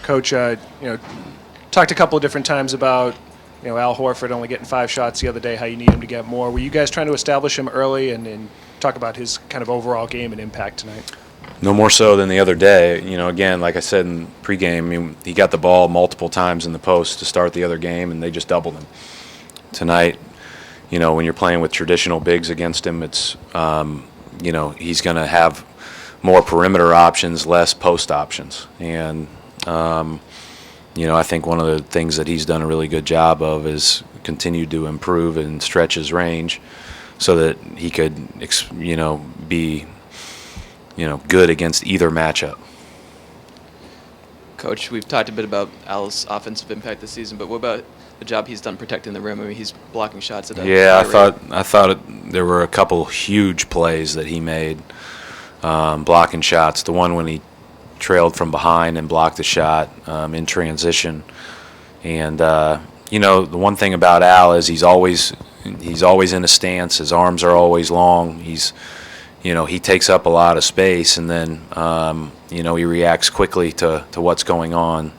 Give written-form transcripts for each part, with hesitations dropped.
Coach, talked a couple of different times about, Al Horford only getting 5 shots the other day, how you need him to get more. Were you guys trying to establish him early and talk about his kind of overall game and impact tonight? No more so than the other day. Again, like I said in pregame, he got the ball multiple times in the post to start the other game, and they just doubled him. Tonight, when you're playing with traditional bigs against him, it's, he's going to have more perimeter options, less post options. And, I think one of the things that he's done a really good job of is continue to improve and stretch his range so that he could, be, good against either matchup. Coach, we've talked a bit about Al's offensive impact this season, but what about the job he's done protecting the rim? I mean, he's blocking shots at a high rate. I thought there were a couple huge plays that he made, blocking shots. The one when he trailed from behind and blocked the shot in transition. And the one thing about Al is he's always in a stance. His arms are always long. He takes up a lot of space, and then he reacts quickly to what's going on.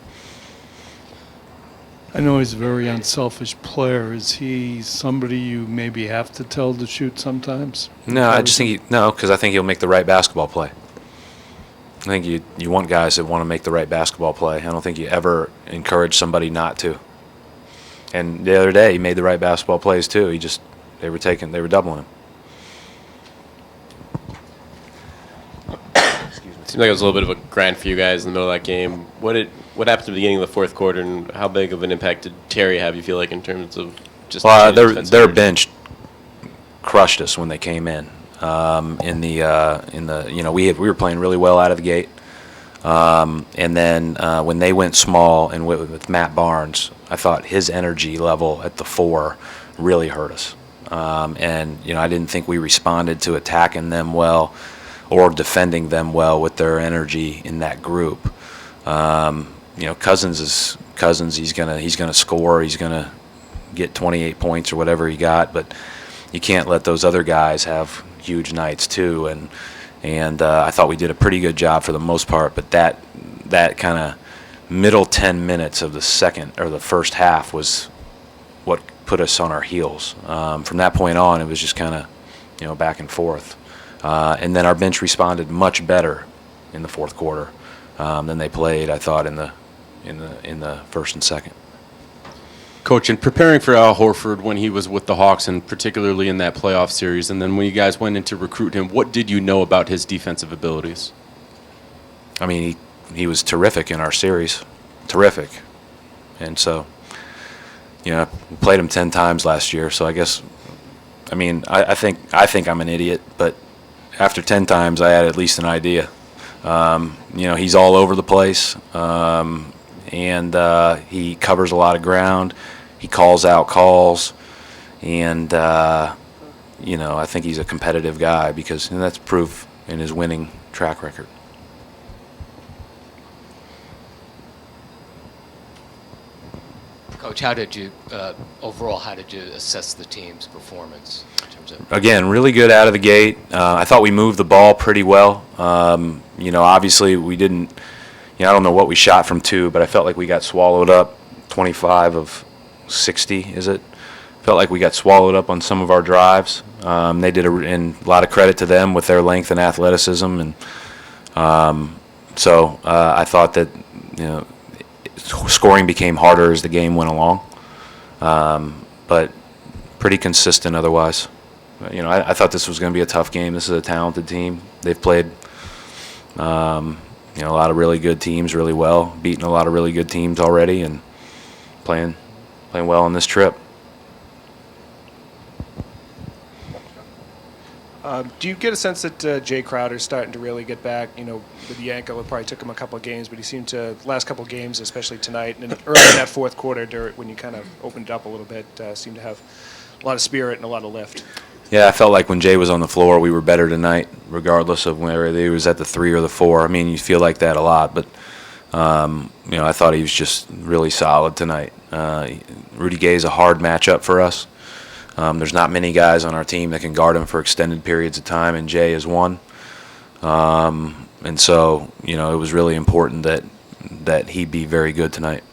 I know he's a very unselfish player. Is he somebody you maybe have to tell to shoot sometimes? No, I just think because I think he'll make the right basketball play. I think you want guys that want to make the right basketball play. I don't think you ever encourage somebody not to. And the other day he made the right basketball plays too. They were doubling him. Seemed like it was a little bit of a grind for you guys in the middle of that game. What happened at the beginning of the fourth quarter, and how big of an impact did Terry have, you feel like, in terms of just their bench crushed us when they came in. We were playing really well out of the gate, and then when they went small and with Matt Barnes, I thought his energy level at the 4 really hurt us. I didn't think we responded to attacking them well or defending them well with their energy in that group. Cousins is Cousins. He's gonna score. He's gonna get 28 points or whatever he got. But you can't let those other guys have huge nights too. And I thought we did a pretty good job for the most part. But that kind of middle 10 minutes of the first half was what put us on our heels. From that point on, it was just kind of back and forth. And then our bench responded much better in the fourth quarter than they played, I thought, in the first and second. Coach, in preparing for Al Horford when he was with the Hawks, and particularly in that playoff series, and then when you guys went in to recruit him, what did you know about his defensive abilities? I mean, he was terrific in our series, terrific. And so, we played him 10 times last year, so I guess, I think I'm an idiot, but after 10 times, I had at least an idea. He's all over the place, and he covers a lot of ground. He calls out calls, and I think he's a competitive guy because that's proof in his winning track record. Coach, how did you assess the team's performance in terms of? Again, really good out of the gate. I thought we moved the ball pretty well. Obviously we didn't. I don't know what we shot from 2, but I felt like we got swallowed up. 25 of 60, is it? Felt like we got swallowed up on some of our drives. They did a lot of credit to them with their length and athleticism, and so I thought that scoring became harder as the game went along, but pretty consistent otherwise. I thought this was going to be a tough game. This is a talented team. They've played a lot of really good teams really well, beaten a lot of really good teams already, and playing well on this trip. Do you get a sense that Jay Crowder's starting to really get back? With the ankle, it probably took him a couple of games, but he seemed to, last couple of games, especially tonight, and early in that fourth quarter, when you kind of opened it up a little bit, seemed to have a lot of spirit and a lot of lift. Yeah, I felt like when Jay was on the floor, we were better tonight, regardless of whether he was at the 3 or the 4. You feel like that a lot, but I thought he was just really solid tonight. Rudy Gay's a hard matchup for us. There's not many guys on our team that can guard him for extended periods of time, and Jay is one. And so, it was really important that that he'd be very good tonight.